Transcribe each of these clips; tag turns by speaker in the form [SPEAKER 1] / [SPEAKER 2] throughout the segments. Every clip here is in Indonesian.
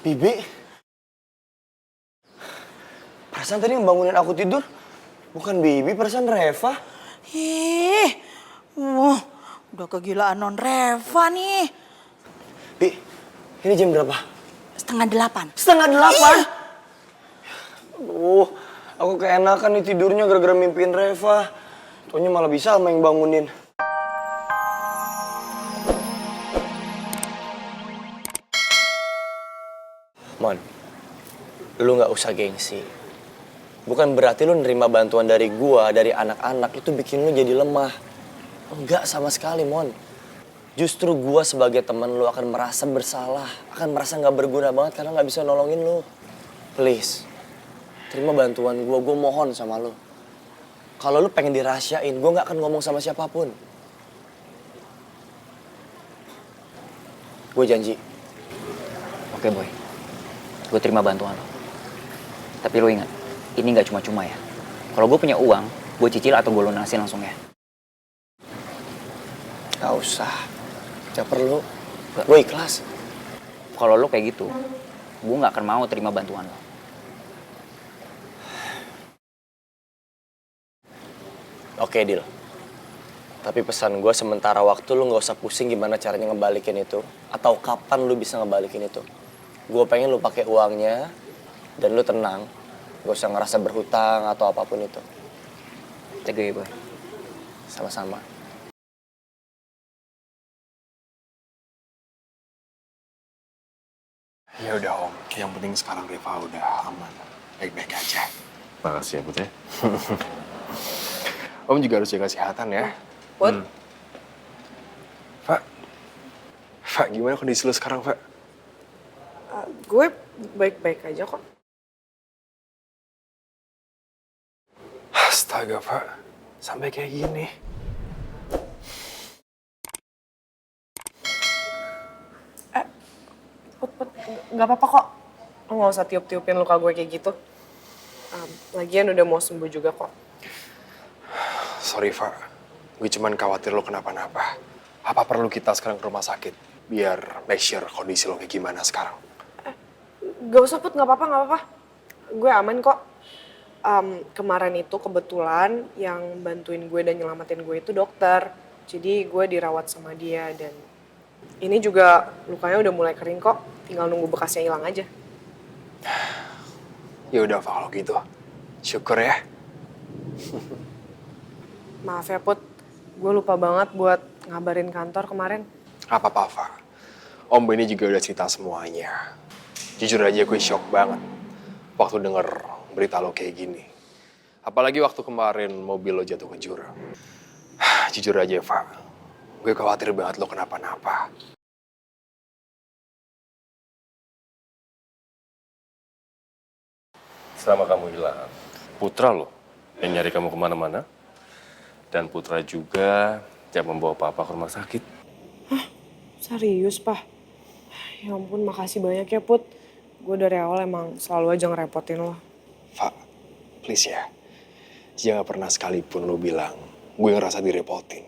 [SPEAKER 1] Bibi? Perasaan tadi ngebangunin aku tidur. Bukan Bibi, perasaan Reva.
[SPEAKER 2] Ih, udah kegilaan non Reva nih.
[SPEAKER 1] Bi, ini jam berapa?
[SPEAKER 2] 7:30.
[SPEAKER 1] 7:30? Aduh, aku keenakan nih tidurnya gara-gara mimpiin Reva. Taunya malah bisa Alma yang bangunin. Mon, lu gak usah gengsi. Bukan berarti lu nerima bantuan dari gua, dari anak-anak, itu bikin lu jadi lemah. Enggak sama sekali, Mon. Justru gua sebagai teman lu akan merasa bersalah, akan merasa gak berguna banget karena gak bisa nolongin lu. Please, terima bantuan gua mohon sama lu. Kalau lu pengen dirahasiain, gua gak akan ngomong sama siapapun. Gue janji.
[SPEAKER 3] Oke, Boy. Gue terima bantuan lo. Tapi lo ingat, ini gak cuma-cuma ya. Kalau gue punya uang, gue cicil atau gue lunasin langsung ya.
[SPEAKER 1] Gak usah. Gak perlu. Gue ikhlas.
[SPEAKER 3] Kalau lo kayak gitu, gue gak akan mau terima bantuan lo.
[SPEAKER 1] Oke, deal. Tapi pesan gue sementara waktu lu gak usah pusing gimana caranya ngebalikin itu. Atau kapan lu bisa ngebalikin itu. Gue pengen lu pakai uangnya dan lu tenang. Gak usah ngerasa berhutang atau apapun itu.
[SPEAKER 3] Thank you, Boy.
[SPEAKER 1] Sama-sama.
[SPEAKER 4] Ya udah Om, yang penting sekarang Reva udah aman, baik-baik aja.
[SPEAKER 5] Makasih ya Put ya.
[SPEAKER 4] Om juga harus jaga kesehatan ya.
[SPEAKER 2] Put,
[SPEAKER 4] Fak, gimana kondisi lu sekarang, Fak?
[SPEAKER 6] Gue baik-baik aja kok.
[SPEAKER 4] Astaga, Fak. Sampai kayak gini.
[SPEAKER 6] Put, nggak apa-apa kok. Lo nggak usah tiup-tiupin luka gue kayak gitu. Lagian udah mau sembuh juga kok.
[SPEAKER 4] Sorry, Fak. Gue cuman khawatir lo kenapa-napa. Apa perlu kita sekarang ke rumah sakit? Biar make sure kondisi lo kayak gimana sekarang.
[SPEAKER 6] Gak usah Put, nggak apa-apa. Gue aman kok. Kemarin itu kebetulan yang bantuin gue dan nyelamatin gue itu dokter. Jadi gue dirawat sama dia dan ini juga lukanya udah mulai kering kok. Tinggal nunggu bekasnya hilang aja.
[SPEAKER 4] Ya udah, Fak, kalau gitu. Syukur ya.
[SPEAKER 6] Maaf ya Put, gue lupa banget buat ngabarin kantor kemarin.
[SPEAKER 4] Apa-apa, Fak. Om ini juga udah cerita semuanya. Jujur aja gue shock banget waktu denger berita lo kayak gini. Apalagi waktu kemarin mobil lo jatuh ke jurang. Jujur aja, Fak. Gue khawatir banget lo kenapa-napa.
[SPEAKER 5] Selama kamu hilang, Putra lo yang nyari kamu kemana-mana. Dan Putra juga yang membawa Papa ke rumah sakit.
[SPEAKER 6] Serius, Pak? Ya ampun, makasih banyak ya, Put. Gue dari awal emang selalu aja ngerepotin lo.
[SPEAKER 4] Fak, please ya. Jangan pernah sekalipun lo bilang, gue ngerasa direpotin.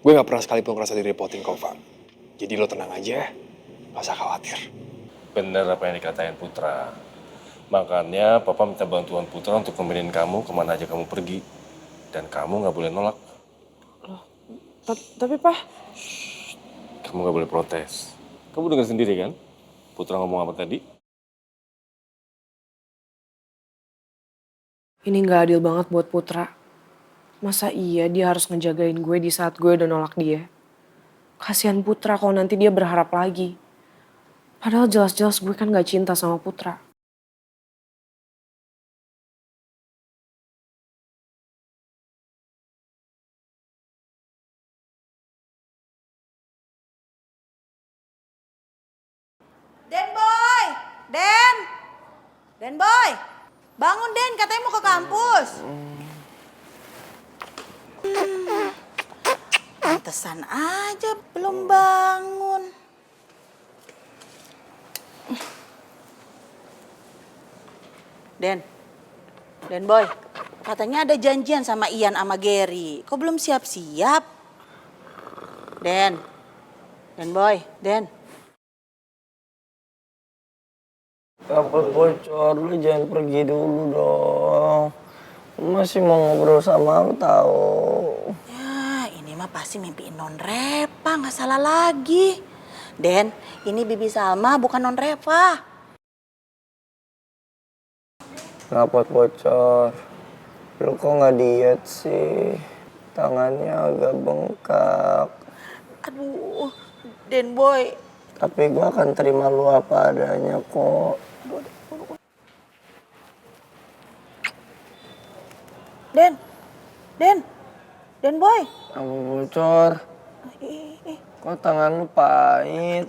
[SPEAKER 4] Gue gak pernah sekalipun ngerasa direpotin kok, Fak. Jadi lo tenang aja, gak usah khawatir.
[SPEAKER 5] Bener apa yang dikatain Putra. Makanya Papa minta bantuan Putra untuk nemenin kamu kemana aja kamu pergi. Dan kamu gak boleh nolak.
[SPEAKER 6] Loh, tapi, Pak...
[SPEAKER 5] Kamu gak boleh protes. Kamu dengar sendiri kan? Putra ngomong apa tadi?
[SPEAKER 6] Ini gak adil banget buat Putra. Masa iya dia harus ngejagain gue di saat gue udah nolak dia? Kasihan Putra kalau nanti dia berharap lagi. Padahal jelas-jelas gue kan gak cinta sama Putra.
[SPEAKER 2] Den Boy, Den Boy, bangun Den, katanya mau ke kampus. Pantesan aja belum bangun. Den Boy, katanya ada janjian sama Ian sama Gary. Kok belum siap-siap? Den Boy, Den.
[SPEAKER 1] Kapal bocor, lu jangan pergi dulu dong. Masih mau ngobrol sama lu tahu.
[SPEAKER 2] Ya, ini mah pasti mimpiin non Reva, nggak salah lagi. Den, ini Bibi Salma bukan non Reva.
[SPEAKER 1] Kapal bocor, lu kok nggak diet sih? Tangannya agak bengkak.
[SPEAKER 2] Aduh, Den Boy.
[SPEAKER 1] Tapi gua akan terima lu apa adanya kok.
[SPEAKER 2] Den Boy.
[SPEAKER 1] Kapal bocor, kok tangan lu pahit?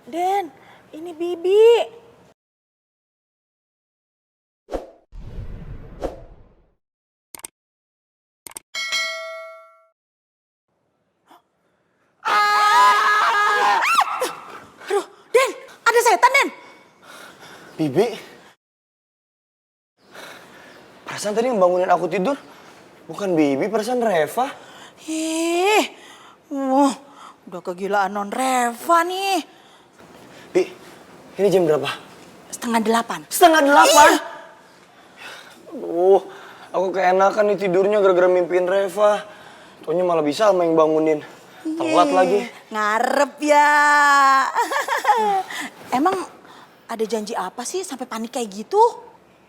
[SPEAKER 2] Den, ini Bibi. Aduh, Den, ada setan, Den.
[SPEAKER 1] Bibi? Perasaan tadi ngebangunin aku tidur. Bukan Bibi, perasaan Reva.
[SPEAKER 2] Ih, udah kegilaan non Reva nih.
[SPEAKER 1] Bi, ini jam berapa?
[SPEAKER 2] 7:30.
[SPEAKER 1] 7:30? Aduh, aku keenakan nih tidurnya gara-gara mimpiin Reva. Taunya malah bisa sama yang bangunin. Telat lagi.
[SPEAKER 2] Ngarep ya. Emang ada janji apa sih sampai panik kayak gitu?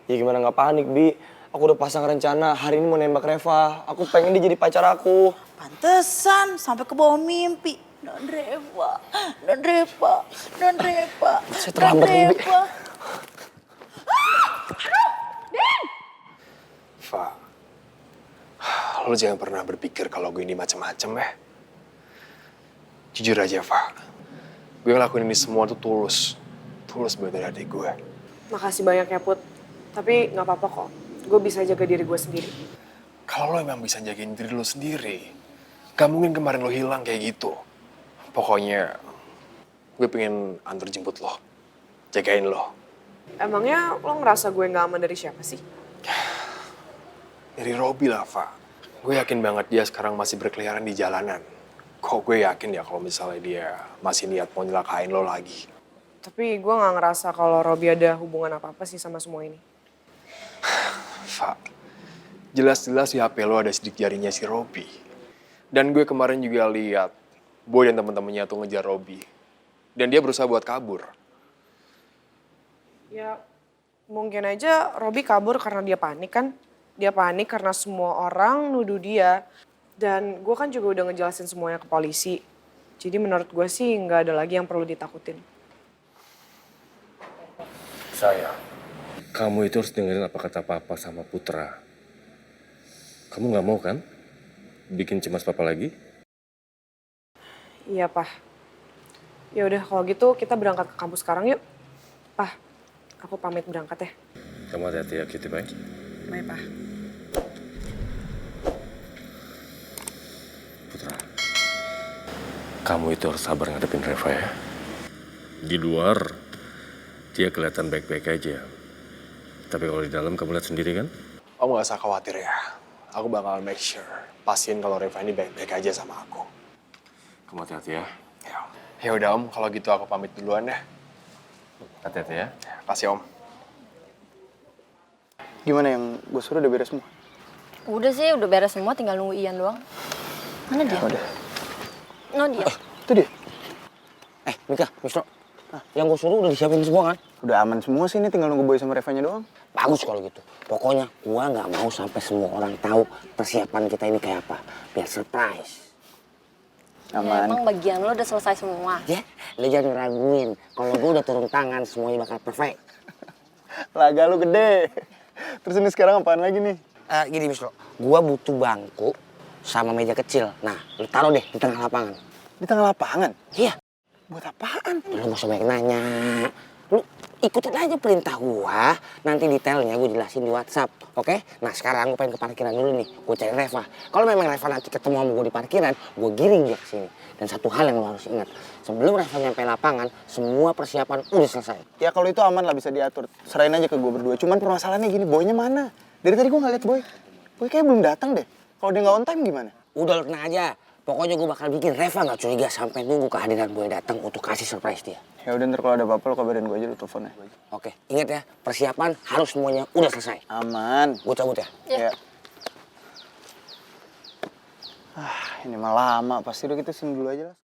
[SPEAKER 1] Ya gimana nggak panik, Bi? Aku udah pasang rencana hari ini mau nembak Reva. Aku pengen dia jadi pacar aku.
[SPEAKER 2] Pantesan sampai ke bawah mimpi. Non Reva, non Reva, non Reva.
[SPEAKER 1] Saya terlambat nih, Bi.
[SPEAKER 4] Fa, lo jangan pernah berpikir kalau gue ini macem-macem ya. Jujur aja, Fa. Gue ngelakuin ini semua tuh tulus. Tulus buat dari adik gue.
[SPEAKER 6] Makasih banyak ya Put. Tapi nggak apa-apa kok. Gue bisa jaga diri gue sendiri.
[SPEAKER 4] Kalau lo emang bisa jagain diri lo sendiri, gak mungkin kemarin lo hilang kayak gitu. Pokoknya, gue pengen antar jemput lo. Jagain lo.
[SPEAKER 6] Emangnya lo ngerasa gue nggak aman dari siapa sih?
[SPEAKER 4] Dari Robi lah, Fa. Gue yakin banget dia sekarang masih berkeliaran di jalanan. Kok gue yakin ya kalau misalnya dia masih niat mau nyelakain lo lagi.
[SPEAKER 6] Tapi gue nggak ngerasa kalau Robi ada hubungan apa-apa sih sama semua ini.
[SPEAKER 4] Fa, jelas-jelas di HP lo ada sidik jarinya si Robi. Dan gue kemarin juga lihat Boy dan temen-temennya tuh ngejar Robi. Dan dia berusaha buat kabur.
[SPEAKER 6] Ya mungkin aja Robi kabur karena dia panik kan. Dia panik karena semua orang nuduh dia. Dan gue kan juga udah ngejelasin semuanya ke polisi. Jadi menurut gue sih nggak ada lagi yang perlu ditakutin.
[SPEAKER 5] Sayang, kamu itu harus dengerin apa kata papa sama Putra. Kamu nggak mau kan bikin cemas papa lagi?
[SPEAKER 6] Iya, Pah. Ya udah kalau gitu kita berangkat ke kampus sekarang yuk. Pah, aku pamit berangkat ya.
[SPEAKER 5] Kamu hati-hati ya, Kitty, baik?
[SPEAKER 6] Bye, Pah.
[SPEAKER 5] Putra, kamu itu harus sabar ngadepin Reva ya. Di luar, dia kelihatan baik-baik aja. Tapi kalau di dalam kamu lihat sendiri kan?
[SPEAKER 4] Om gak usah khawatir ya. Aku bakal make sure. Pastiin kalau Reva ini baik-baik aja sama aku.
[SPEAKER 5] Kamu hati-hati ya.
[SPEAKER 4] Ya udah Om, kalau gitu aku pamit duluan ya.
[SPEAKER 5] Hati-hati ya.
[SPEAKER 4] Kasih Om.
[SPEAKER 7] Gimana yang gue suruh udah beres semua?
[SPEAKER 8] Udah sih, udah beres semua, tinggal nunggu Ian doang. Mana dia?
[SPEAKER 7] Udah.
[SPEAKER 8] No, dia.
[SPEAKER 7] Itu dia.
[SPEAKER 1] Mika, Wisnu. Yang gue suruh udah disiapin semua kan?
[SPEAKER 7] Udah aman semua sih, ini tinggal nunggu Boy sama Revanya doang.
[SPEAKER 1] Bagus kalau gitu. Pokoknya gua nggak mau sampai semua orang tahu persiapan kita ini kayak apa. Biar surprise.
[SPEAKER 7] Aman.
[SPEAKER 8] Emang bagian lo udah selesai semua?
[SPEAKER 1] Ya, lo jangan raguin. Kalau gua udah turun tangan, semuanya bakal perfect.
[SPEAKER 7] Laga lu gede. Terus ini sekarang apaan lagi nih?
[SPEAKER 1] Gini, Wisnu. Gua butuh bangku sama meja kecil. Nah, lu taruh deh di tengah lapangan.
[SPEAKER 7] Di tengah lapangan?
[SPEAKER 1] Iya.
[SPEAKER 7] Buat apaan?
[SPEAKER 1] Lu gak usah banyak nanya. Lu ikutin aja perintah gua. Nanti detailnya gua jelasin di WhatsApp. Oke? Nah sekarang gua pengen ke parkiran dulu nih. Gua cari Reva. Kalau memang Reva nanti ketemu sama gua di parkiran, gua giring dia ke sini. Dan satu hal yang lu harus ingat. Sebelum Reva nyampe lapangan, semua persiapan udah selesai.
[SPEAKER 7] Ya kalau itu aman lah, bisa diatur. Serahin aja ke gue berdua. Cuman permasalahannya gini, Boynya mana? Dari tadi gue gak liat Boy. Boy kayaknya belum datang deh. Kalau dia gak on time gimana?
[SPEAKER 1] Udah lu tenang aja.
[SPEAKER 9] Pokoknya gue bakal bikin Reva gak curiga sampai nunggu kehadiran Boy datang untuk kasih surprise dia.
[SPEAKER 7] Ya udah ntar kalau ada apa-apa lo kabarin gue aja, lo teleponnya.
[SPEAKER 9] Oke, ingat ya, persiapan harus semuanya udah selesai.
[SPEAKER 7] Aman.
[SPEAKER 9] Gue cabut ya.
[SPEAKER 7] Ya. Ini mah lama, pasti udah kita sini dulu aja lah.